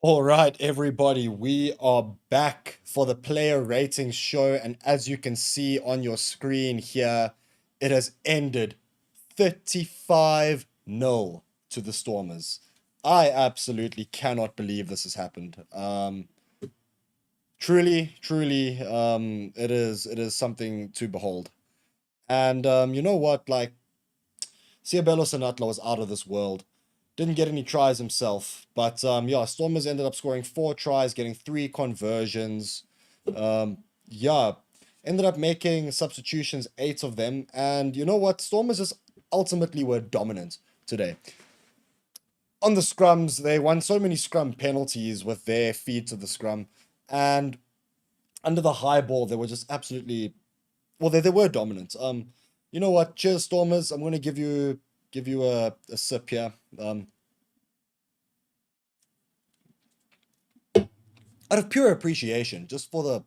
All right, everybody, we are back for the player ratings show. And as you can see on your screen here, it has ended 35-0 to the Stormers. I absolutely cannot believe this has happened. Truly, it is something to behold. And you know what? Like, Ciabello Sanatla was out of this world. Didn't get any tries himself, but yeah, Stormers ended up scoring 4 tries, getting 3 conversions. Yeah, ended up making substitutions, 8 of them, and you know what? Stormers just ultimately were dominant today. On the scrums, they won so many scrum penalties with their feed to the scrum, and under the high ball, they were just absolutely well. They were dominant. You know what? Cheers, Stormers. I'm gonna give you a sip here. Out of pure appreciation, just for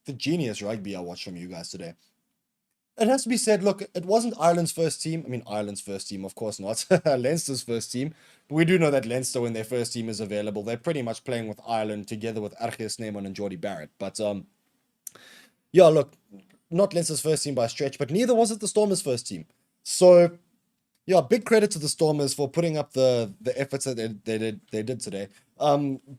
the genius rugby I watched from you guys today. It has to be said, look, it wasn't Ireland's first team. I mean, Ireland's first team, of course not. Leinster's first team. But we do know that Leinster, when their first team is available, they're pretty much playing with Ireland together with Archie Snyman and Geordie Barrett. But yeah, look, not Leinster's first team by a stretch, but neither was it the Stormers' first team. So yeah, big credit to the Stormers for putting up the efforts that they did today.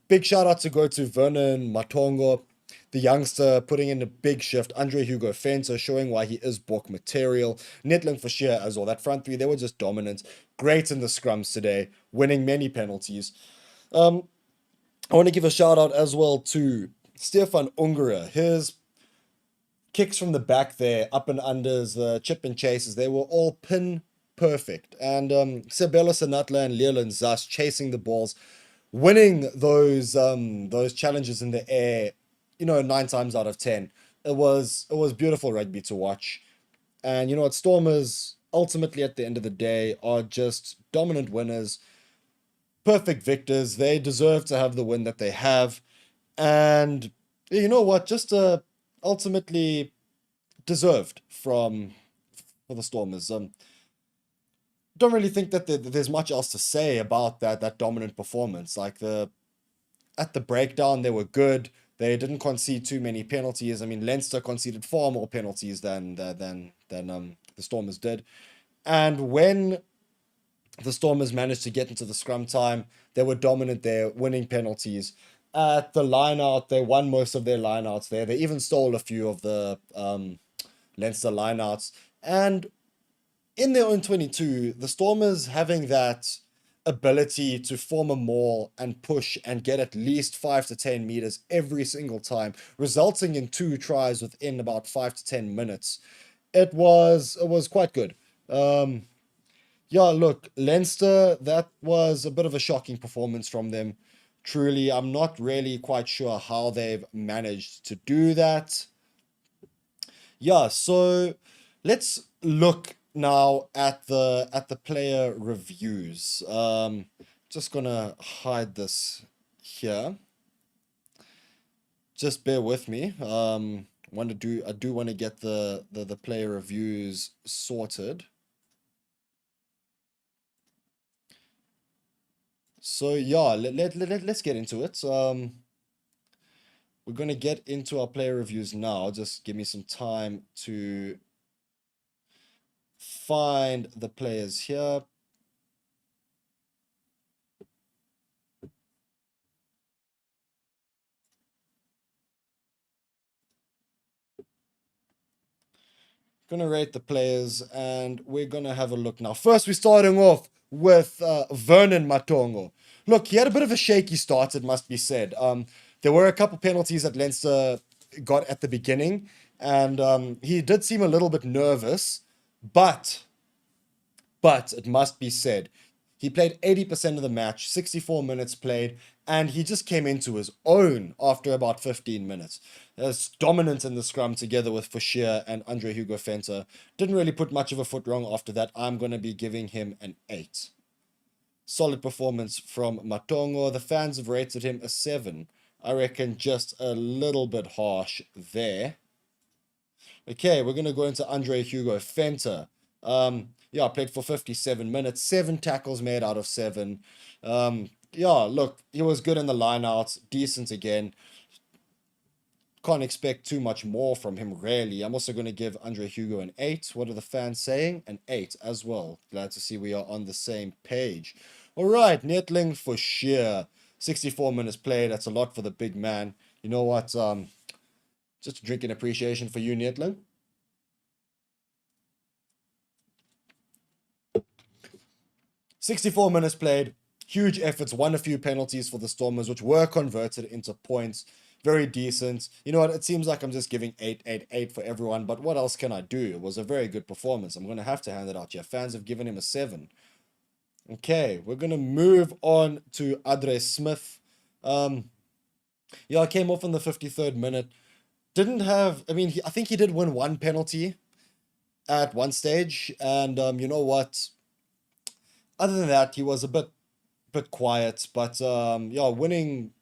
Big shout out to go to Vernon Matongo, the youngster, putting in a big shift. Andre Hugo Fenter showing why he is Bork material. Netling for sheer as well. That front three, they were just dominant. Great in the scrums today, winning many penalties. I want to give a shout out as well to Stefan Ungara. His kicks from the back there, up and unders, the chip and chases, they were all pin perfect. And Sabella Sanatla and Leland Zas chasing the balls, winning those challenges in the air, 9 times out of 10. It was beautiful rugby to watch. And you know what, Stormers ultimately at the end of the day are just dominant winners, perfect victors. They deserve to have the win that they have. And you know what, just ultimately deserved from for the Stormers. Don't really think that there's much else to say about that dominant performance. Like the at the breakdown, they were good. They didn't concede too many penalties. I mean, Leinster conceded far more penalties than the Stormers did. And when the Stormers managed to get into the scrum time, they were dominant there, winning penalties. At the line out, they won most of their line outs there. They even stole a few of the Leinster lineouts. And in their own 22, the Stormers having that ability to form a maul and push and get at least 5 to 10 meters every single time, resulting in 2 tries within about 5 to 10 minutes. It was quite good. Um, yeah, look, Leinster, that was a bit of a shocking performance from them. Truly, I'm not really quite sure how they've managed to do that. Yeah, so let's look now at the player reviews. Just gonna hide this here. Just bear with me. I do want to get the player reviews sorted. So yeah, let's get into it. We're gonna get into our player reviews now. Just give me some time to find the players here. Gonna rate the players, and we're gonna have a look now. First, we're starting off with Vernon Matongo. Look, he had a bit of a shaky start, it must be said. There were a couple penalties that Leinster got at the beginning, and he did seem a little bit nervous, but it must be said, he played 80% of the match, 64 minutes played, and he just came into his own after about 15 minutes. He was dominant in the scrum together with Fouchier and Andre Hugo Fenter. Didn't really put much of a foot wrong after that. I'm going to be giving him an 8. Solid performance from Matongo. The fans have rated him a 7. I reckon just a little bit harsh there. Okay, we're going to go into Andre Hugo Fenter. Yeah, played for 57 minutes, 7 tackles made out of 7. Yeah, look, he was good in the lineouts, decent again. Can't expect too much more from him, really. I'm also going to give Andre Hugo an 8. What are the fans saying? An 8 as well. Glad to see we are on the same page. All right, Netling for sheer. 64 minutes played. That's a lot for the big man. You know what? Just a drinking appreciation for you, Netling. 64 minutes played, huge efforts, won a few penalties for the Stormers, which were converted into points. Very decent. You know what? It seems like I'm just giving 8, 8, 8 for everyone, but what else can I do? It was a very good performance. I'm going to have to hand it out here. Fans have given him a 7. Okay, we're going to move on to Adre Smith. Yeah, I came off in the 53rd minute. Didn't have, I mean, I think he did win one penalty at one stage, and you know what? Other than that, he was a bit quiet, but yeah, winning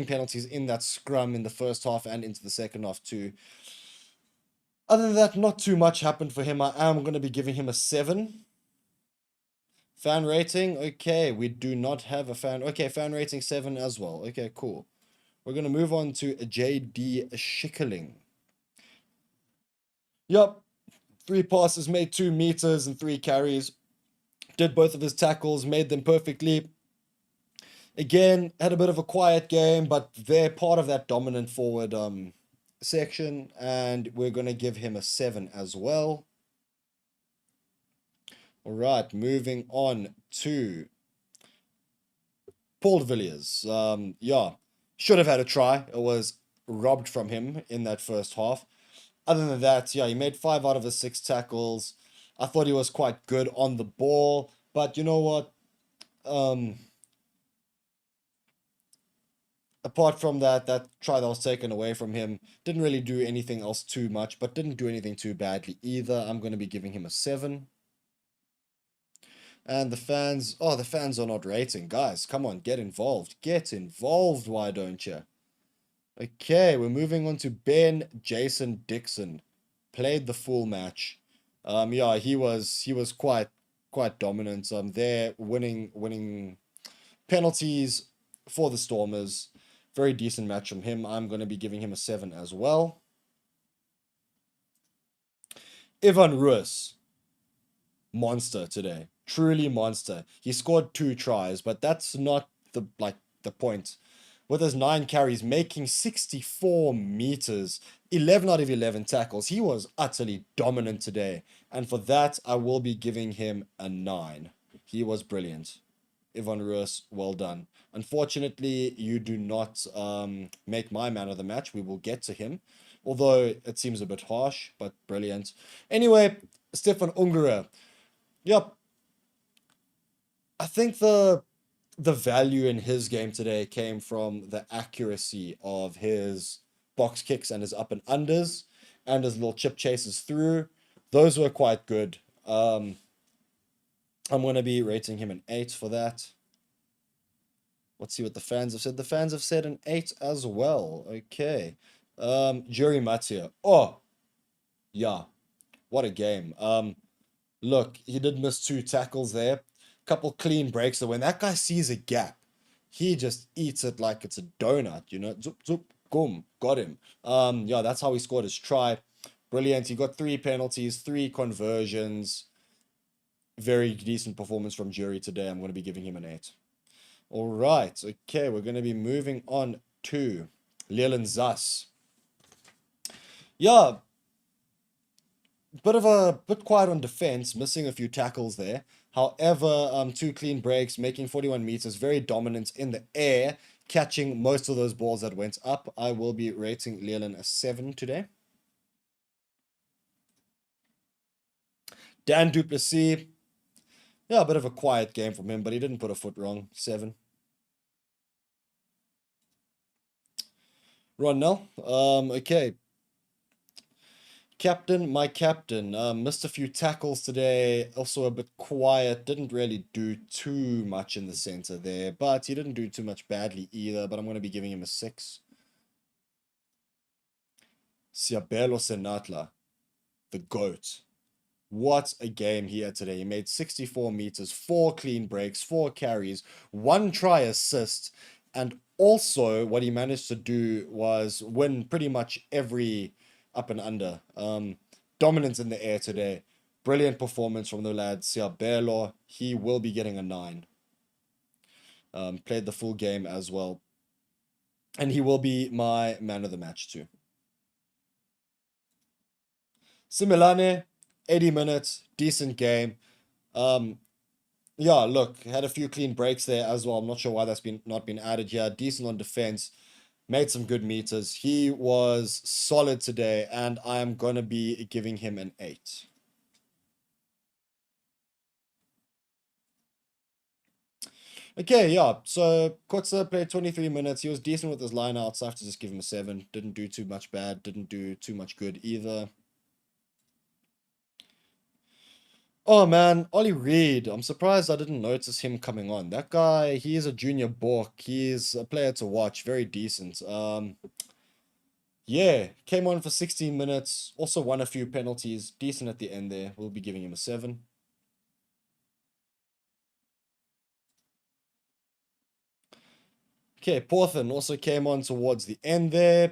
penalties in that scrum in the first half and into the second half too. Other than that, not too much happened for him. I am going to be giving him a 7. Fan rating, okay, we do not have a fan. Okay, fan rating 7 as well. Okay, cool. We're going to move on to JD Schickerling. Yup, 3 passes, made 2 meters and 3 carries. Did both of his tackles, made them perfectly. Again, had a bit of a quiet game, but they're part of that dominant forward section, and we're going to give him a 7 as well. All right, moving on to Paul de Villiers. Yeah, should have had a try. It was robbed from him in that first half. Other than that, yeah, he made 5 out of the 6 tackles. I thought he was quite good on the ball, but you know what? Apart from that try that was taken away from him, didn't really do anything else too much, but didn't do anything too badly either. I'm going to be giving him a 7. And the fans, oh, the fans are not rating. Guys, come on, get involved. Get involved, why don't you? Okay, we're moving on to Ben Jason Dixon. Played the full match. Yeah, he was quite dominant. There winning penalties for the Stormers. Very decent match from him. I'm going to be giving him a 7 as well. Ivan Ruiz. Monster today. Truly monster. He scored 2 tries, but that's not the point. With his 9 carries, making 64 meters, 11 out of 11 tackles. He was utterly dominant today. And for that, I will be giving him a 9. He was brilliant. Ivan Ruiz, well done. Unfortunately, you do not make my man of the match. We will get to him. Although it seems a bit harsh, but brilliant. Anyway, Stefan Ungara. Yep. I think the value in his game today came from the accuracy of his box kicks and his up and unders and his little chip chases through. Those were quite good. I'm going to be rating him an 8 for that. Let's see what the fans have said. The fans have said an 8 as well. Okay. Jerry Matia. Oh, yeah. What a game. Look, he did miss 2 tackles there. Couple clean breaks. So when that guy sees a gap, he just eats it like it's a donut, you know. Zoop, zoop, boom, got him. Yeah, that's how he scored his try. Brilliant. He got 3 penalties, 3 conversions. Very decent performance from Jury today. I'm going to be giving him an 8. All right. Okay, we're going to be moving on to Leland Zas. Yeah, bit quiet on defense, missing a few tackles there. However, 2 clean breaks, making 41 meters, very dominant in the air, catching most of those balls that went up. I will be rating Leland a 7 today. Dan Duplessis, yeah, a bit of a quiet game from him, but he didn't put a foot wrong. 7. Ron Nell, okay. My captain, missed a few tackles today, also a bit quiet, didn't really do too much in the center there, but he didn't do too much badly either, but I'm going to be giving him a 6. Siabelo Senatla, the GOAT. What a game he had today. He made 64 meters, 4 clean breaks, 4 carries, 1 try assist, and also what he managed to do was win pretty much every up and under. Dominance in the air today. Brilliant performance from the lad Siabelo. He will be getting a 9. Played the full game as well. And he will be my man of the match too. Similane, 80 minutes, decent game. Yeah, look, had a few clean breaks there as well. I'm not sure why that's not been added here. Decent on defense, made some good meters. He was solid today, and I am gonna be giving him an 8. Okay, yeah. So Kotze played 23 minutes. He was decent with his lineouts. I have to just give him a 7. Didn't do too much bad. Didn't do too much good either. Oh man, Ollie Reed. I'm surprised I didn't notice him coming on. That guy, he is a junior bork. He's a player to watch. Very decent. Yeah, came on for 16 minutes. Also won a few penalties. Decent at the end there. We'll be giving him a 7. Okay, Porthan also came on towards the end there.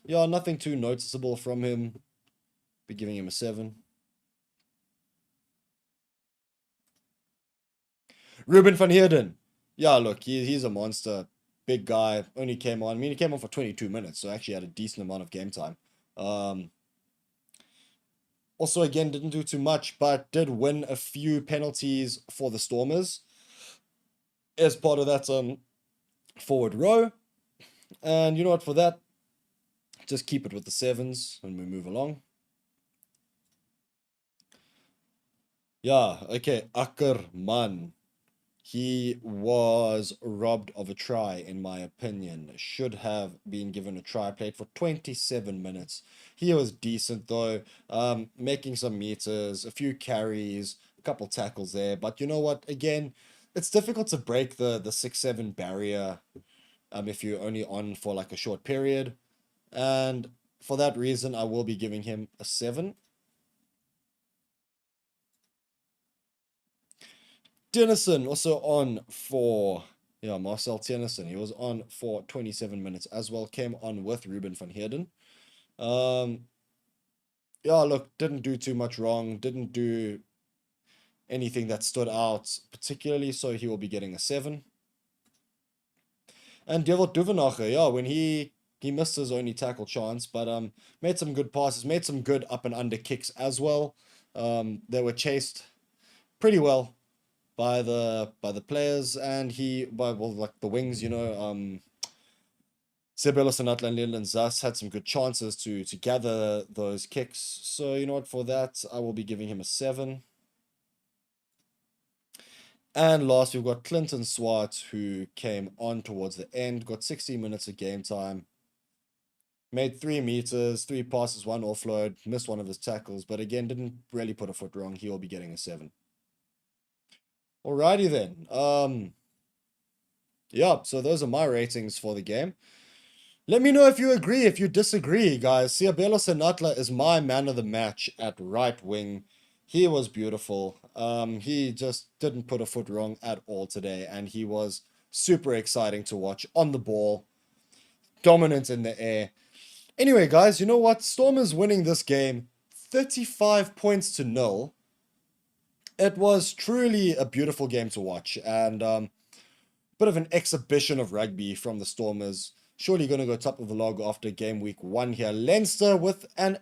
Yeah, nothing too noticeable from him. Be giving him a 7. Ruben van Heerden. Yeah, look, he's a monster. Big guy. Only came on. I mean, he came on for 22 minutes, so actually had a decent amount of game time. Also, again, didn't do too much, but did win a few penalties for the Stormers as part of that forward row. And you know what, for that, just keep it with the 7s when we move along. Yeah, okay, Ackerman. He was robbed of a try, in my opinion. Should have been given a try. Played for 27 minutes. He was decent, though. Making some meters, a few carries, a couple tackles there. But you know what? Again, it's difficult to break the 6-7 barrier if you're only on for like a short period. And for that reason, I will be giving him a 7. Dennison also on for, yeah, Marcel Tennyson. He was on for 27 minutes as well. Came on with Ruben van Heerden. Yeah, look, didn't do too much wrong. Didn't do anything that stood out particularly, so he will be getting a 7. And Devil Duvenacher, yeah, when he missed his only tackle chance, but made some good passes, made some good up and under kicks as well. They were chased pretty well by the players, and like the wings, you know, Sebelos and Atlan Leland Zas had some good chances to gather those kicks. So you know what, for that I will be giving him a 7. And last, we've got Clinton Swart, who came on towards the end, got 60 minutes of game time, made 3 meters, 3 passes, 1 offload, missed one of his tackles, but again, didn't really put a foot wrong. He will be getting a 7. Alrighty then. Yeah, so those are my ratings for the game. Let me know if you agree, if you disagree, guys. Siabelo Senatla is my man of the match at right wing. He was beautiful. He just didn't put a foot wrong at all today, and he was super exciting to watch on the ball, dominant in the air. Anyway, guys, you know what? Stormers winning this game, 35 points to 0. It was truly a beautiful game to watch, and bit of an exhibition of rugby from the Stormers. Surely going to go top of the log after game week 1 here. Leinster with an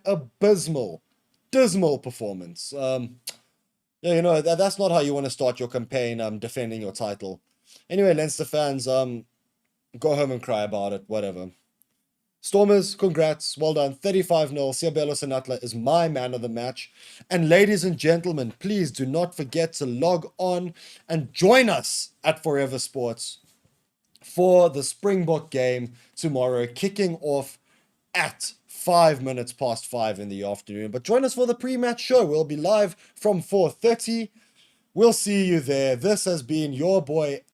dismal performance. Yeah, you know, that's not how you want to start your campaign defending your title. Anyway, Leinster fans, go home and cry about it, whatever. Stormers, congrats, well done, 35-0. Siabelo Senatla is my man of the match. And ladies and gentlemen, please do not forget to log on and join us at Forever Sports for the Springbok game tomorrow, kicking off at 5 minutes past 5 in the afternoon. But join us for the pre-match show. We'll be live from 4:30. We'll see you there. This has been your boy